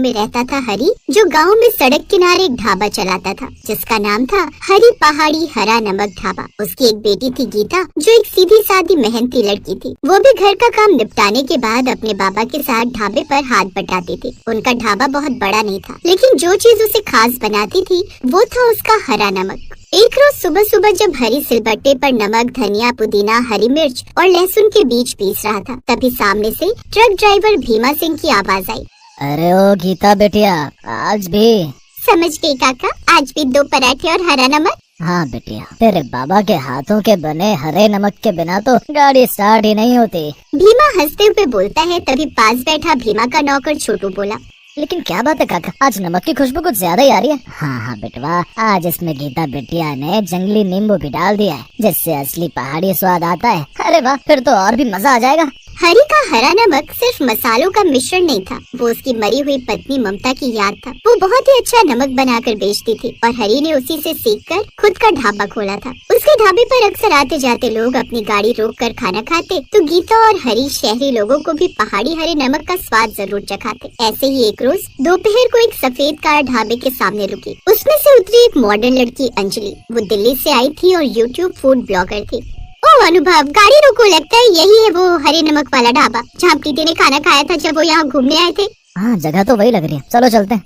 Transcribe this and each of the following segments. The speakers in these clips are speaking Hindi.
में रहता था हरी, जो गांव में सड़क किनारे एक ढाबा चलाता था जिसका नाम था हरी पहाड़ी हरा नमक ढाबा। उसकी एक बेटी थी गीता, जो एक सीधी सादी मेहनती लड़की थी। वो भी घर का काम निपटाने के बाद अपने बाबा के साथ ढाबे पर हाथ बटाती थी। उनका ढाबा बहुत बड़ा नहीं था, लेकिन जो चीज उसे खास बनाती थी वो था उसका हरा नमक। एक रोज सुबह सुबह जब हरी सिलबट्टे पर नमक, धनिया, पुदीना, हरी मिर्च और लहसुन के बीज पीस रहा था, तभी सामने से ट्रक ड्राइवर भीमा सिंह की आवाज आई। अरे ओ गीता बेटिया, आज भी? समझ गई काका, आज भी 2 पराठे और हरा नमक। हाँ बेटिया, तेरे बाबा के हाथों के बने हरे नमक के बिना तो गाड़ी स्टार्ट ही नहीं होती। भीमा हंसते हुए बोलता है। तभी पास बैठा भीमा का नौकर छोटू बोला, लेकिन क्या बात है काका, आज नमक की खुशबू कुछ ज्यादा ही आ रही है। हाँ बेटवा, आज इसमें गीता बेटिया ने जंगली नींबू भी डाल दिया है, जिससे असली पहाड़ी स्वाद आता है। अरे वाह, फिर तो और भी मजा आ जाएगा। हरी का हरा नमक सिर्फ मसालों का मिश्रण नहीं था, वो उसकी मरी हुई पत्नी ममता की याद था। वो बहुत ही अच्छा नमक बनाकर बेचती थी और हरी ने उसी से सीखकर खुद का ढाबा खोला था। उसके ढाबे पर अक्सर आते जाते लोग अपनी गाड़ी रोककर खाना खाते, तो गीता और हरी शहरी लोगों को भी पहाड़ी हरे नमक का स्वाद जरूर चखाते। ऐसे ही एक रोज दोपहर को एक सफेद कार ढाबे के सामने रुकी। उसमें से उतरी एक मॉडर्न लड़की अंजलि। वो दिल्ली से आई थी और यूट्यूब फूड ब्लॉगर थी। ओह अनुभव, गाड़ी रोको, लगता है यही है वो हरे नमक वाला ढाबा जहाँ प्रीति ने खाना खाया था जब वो यहाँ घूमने आए थे। हाँ, जगह तो वही लग रही है, चलो चलते हैं।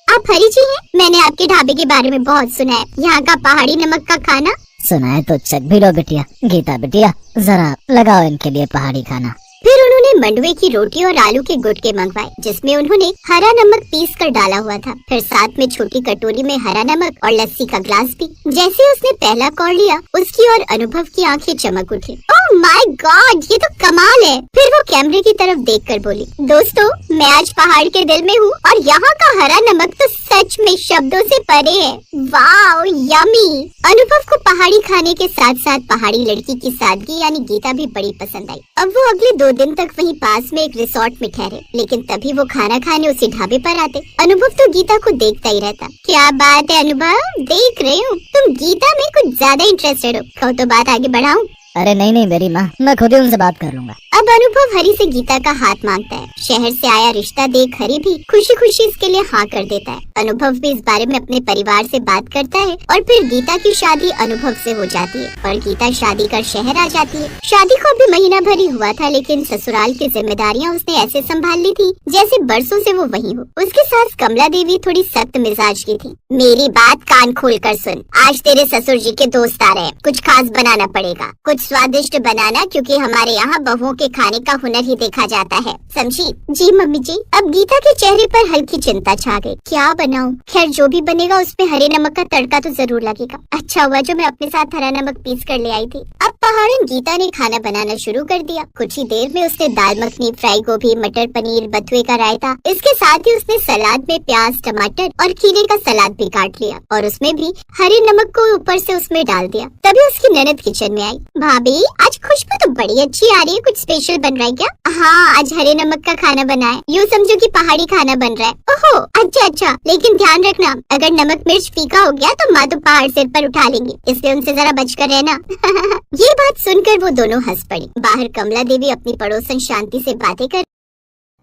आप हरी जी हैं? मैंने आपके ढाबे के बारे में बहुत सुना है, यहाँ का पहाड़ी नमक का खाना। सुना है तो चख भी लो बेटिया। गीता बेटिया, जरा लगाओ इनके लिए पहाड़ी खाना। फिर उन्होंने मंडुए की रोटी और आलू के गुटके मंगवाए, जिसमें उन्होंने हरा नमक पीस कर डाला हुआ था। फिर साथ में छोटी कटोरी में हरा नमक और लस्सी का ग्लास भी। जैसे उसने पहला कौर लिया, उसकी और अनुभव की आंखें चमक उठी। ओह माय गॉड, ये तो कमाल है। फिर वो कैमरे की तरफ देखकर बोली, दोस्तों, मैं आज पहाड़ के दिल में हूँ और यहाँ का हरा नमक तो सच में शब्दों से परे है। Wow, yummy. अनुभव को पहाड़ी खाने के साथ साथ पहाड़ी लड़की की सादगी यानी गीता भी बड़ी पसंद आई। अब वो अगले 2 दिन तक वहीं पास में एक रिसोर्ट में ठहरे, लेकिन तभी वो खाना खाने उसी ढाबे पर आते। अनुभव तो गीता को देखता ही रहता। क्या बात है अनुभव, देख रही हूँ तुम गीता में कुछ ज्यादा इंटरेस्टेड हो। कहो तो बात आगे बढ़ाऊं? अरे नहीं मेरी माँ, मैं खुद ही उनसे बात कर लूंगा। अब अनुभव हरी से गीता का हाथ मांगता है। शहर से आया रिश्ता देख हरी भी खुशी खुशी इसके लिए हाँ कर देता है। अनुभव भी इस बारे में अपने परिवार से बात करता है और फिर गीता की शादी अनुभव से हो जाती है और गीता शादी कर शहर आ जाती है। शादी को अभी महीना भर ही हुआ था, लेकिन ससुराल की जिम्मेदारियाँ उसने ऐसे संभाल ली थी जैसे बरसों से वो वहीं हो। उसकी सास कमला देवी थोड़ी सख्त मिजाज की थी। मेरी बात कान खोल कर सुन, आज तेरे ससुर जी के दोस्त आ रहे हैं, कुछ खास बनाना पड़ेगा, कुछ स्वादिष्ट बनाना, क्योंकि हमारे यहाँ बहुओं के खाने का हुनर ही देखा जाता है, समझी? जी मम्मी जी। अब गीता के चेहरे पर हल्की चिंता छा गई। क्या बनाऊं? खैर जो भी बनेगा उसमें हरे नमक का तड़का तो जरूर लगेगा। अच्छा हुआ जो मैं अपने साथ हरा नमक पीस कर ले आई थी। अब पहाड़न गीता ने खाना बनाना शुरू कर दिया। कुछ ही देर में उसने दाल मखनी, फ्राई गोभी, मटर पनीर, बथुए का रायता, इसके साथ ही उसने सलाद में प्याज, टमाटर और खीरे का सलाद भी काट लिया और उसमें भी हरे नमक को ऊपर से उसमें डाल दिया। तभी उसकी ननद किचन में आई। भाभी, आज खुशबू तो बड़ी अच्छी आ रही है, कुछ स्पेशल बन रहा है क्या? हाँ, आज हरे नमक का खाना बना है, यूँ समझो कि पहाड़ी खाना बन रहा है। ओहो अच्छा, लेकिन ध्यान रखना, अगर नमक मिर्च फीका हो गया तो माँ तो पहाड़ सिर पर उठा लेंगे, इसलिए उनसे जरा बचकर रहना। ये बात सुनकर वो दोनों हंस पड़ी। बाहर कमला देवी अपनी पड़ोसन शांति से बातें कर।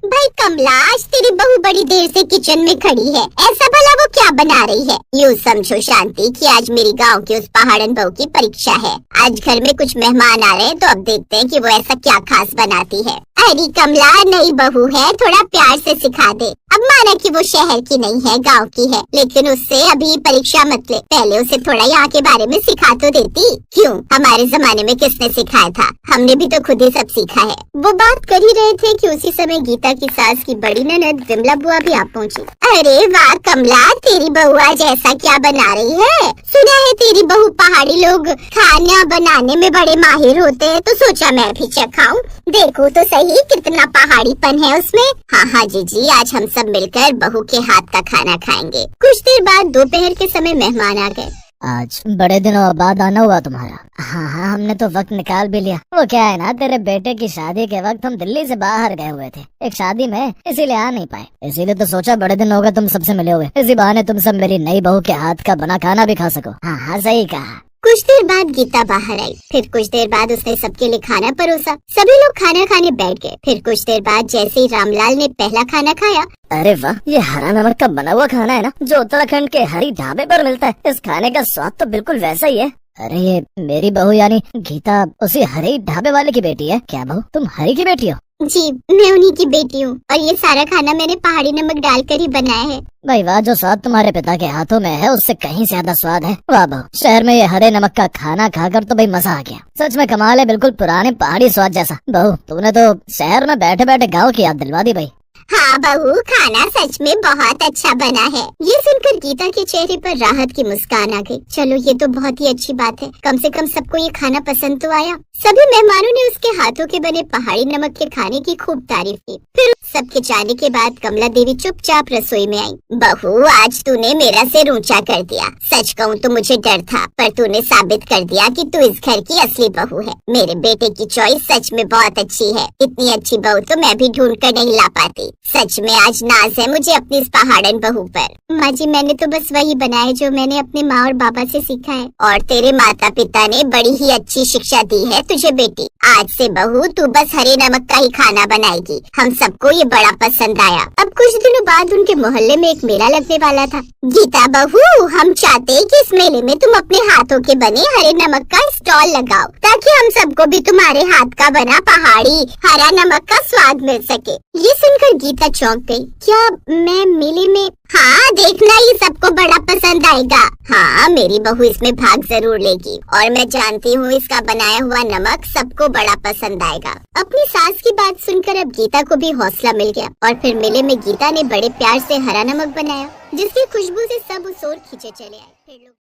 भाई कमला, आज तेरी बहू बड़ी देर से किचन में खड़ी है, ऐसा भला वो क्या बना रही है? यूँ समझो शांति कि आज मेरी गांव की उस पहाड़न बहू की परीक्षा है। आज घर में कुछ मेहमान आ रहे हैं, तो अब देखते हैं कि वो ऐसा क्या खास बनाती है। अरे कमला, नई बहू है, थोड़ा प्यार से सिखा दे। अब माना कि वो शहर की नहीं है, गांव की है, लेकिन उससे अभी परीक्षा मत ले, पहले उसे थोड़ा यहाँ के बारे में सिखा तो देती। क्यों, हमारे जमाने में किसने सिखाया था? हमने भी तो खुद ही सब सीखा है। वो बात कर ही रहे थे कि उसी समय गीता की सास की बड़ी ननद विमला बुआ भी आ पहुँची। अरे वाह कमला, तेरी बहू आज ऐसा क्या बना रही है? सुना है तेरी बहू पहाड़ी लोग खाना बनाने में बड़े माहिर होते हैं, तो सोचा मैं भी चखाऊं, देखो तो सही कितना पहाड़ीपन है उसमें। हाँ जी, आज हम सब मिलकर बहू के हाथ का खाना खाएंगे। कुछ देर बाद दोपहर के समय मेहमान आ गए। आज बड़े दिनों बाद आना हुआ तुम्हारा। हाँ, हमने तो वक्त निकाल भी लिया। वो क्या है ना, तेरे बेटे की शादी के वक्त हम दिल्ली से बाहर गए हुए थे एक शादी में, इसीलिए आ नहीं पाए। इसीलिए तो सोचा बड़े दिन हो गए तुम सबसे मिले हुए, इसी बहाने तुम सब मेरी नई बहू के हाथ का बना खाना भी खा सको। हाँ, सही कहा। कुछ देर बाद गीता बाहर आई। फिर कुछ देर बाद उसने सबके लिए खाना परोसा। सभी लोग खाना खाने बैठ गए। फिर कुछ देर बाद जैसे ही रामलाल ने पहला खाना खाया, अरे वाह, ये हरा नमक का बना हुआ खाना है ना, जो उत्तराखंड के हरी ढाबे पर मिलता है। इस खाने का स्वाद तो बिल्कुल वैसा ही है। अरे ये मेरी बहू यानी गीता उसी हरी ढाबे वाले की बेटी है क्या? बहू तुम हरी की बेटी हो? जी, मैं उन्हीं की बेटी हूँ और ये सारा खाना मैंने पहाड़ी नमक डालकर ही बनाया है। भाई वाह, जो स्वाद तुम्हारे पिता के हाथों में है उससे कहीं ज्यादा स्वाद है। वाह बहू, शहर में ये हरे नमक का खाना खाकर तो भाई मजा आ गया। सच में कमाल है, बिल्कुल पुराने पहाड़ी स्वाद जैसा। बहू तूने तो शहर में बैठे बैठे गाँव की याद दिलवा दी भाई। हाँ बहू, खाना सच में बहुत अच्छा बना है। ये सुनकर गीता के चेहरे पर राहत की मुस्कान आ गई। चलो ये तो बहुत ही अच्छी बात है, कम से कम सबको ये खाना पसंद तो आया। सभी मेहमानों ने उसके हाथों के बने पहाड़ी नमक के खाने की खूब तारीफ की। फिर सबके जाने के बाद कमला देवी चुपचाप रसोई में आई। बहू, आज तूने मेरा सिर ऊंचा कर दिया। सच कहूँ तो मुझे डर था, पर तूने साबित कर दिया कि तू इस घर की असली बहू है। मेरे बेटे की चॉइस सच में बहुत अच्छी है। इतनी अच्छी बहू तो मैं भी ढूंढ कर नहीं ला पाती। सच में आज नाज है मुझे अपनी इस पहाड़न बहू पर। माँ जी, मैंने तो बस वही बनाया जो मैंने अपने माँ और बाबा से सीखा है। और तेरे माता पिता ने बड़ी ही अच्छी शिक्षा दी है तुझे बेटी। आज से बहू तू बस हरे नमक का ही खाना बनाएगी। हम सबको ये बड़ा पसंद आया। अब कुछ दिनों बाद उनके मोहल्ले में एक मेला लगने वाला था। गीता बहू, हम चाहते हैं कि इस मेले में तुम अपने हाथों के बने हरे नमक का स्टॉल लगाओ, ताकि हम सबको भी तुम्हारे हाथ का बना पहाड़ी हरा नमक का स्वाद मिल सके। ये सुनकर गीता चौंक गई। क्या मैं मेले में? हाँ, देखना ये सबको बड़ा पसंद आएगा। हाँ, मेरी बहू इसमें भाग जरूर लेगी और मैं जानती हूँ इसका बनाया हुआ नमक सबको बड़ा पसंद आएगा। अपनी सास की बात सुनकर अब गीता को भी हौसला मिल गया और फिर मेले में गीता ने बड़े प्यार से हरा नमक बनाया, जिसकी खुशबू से सब उस ओर खींचे चले आए। फिर लोग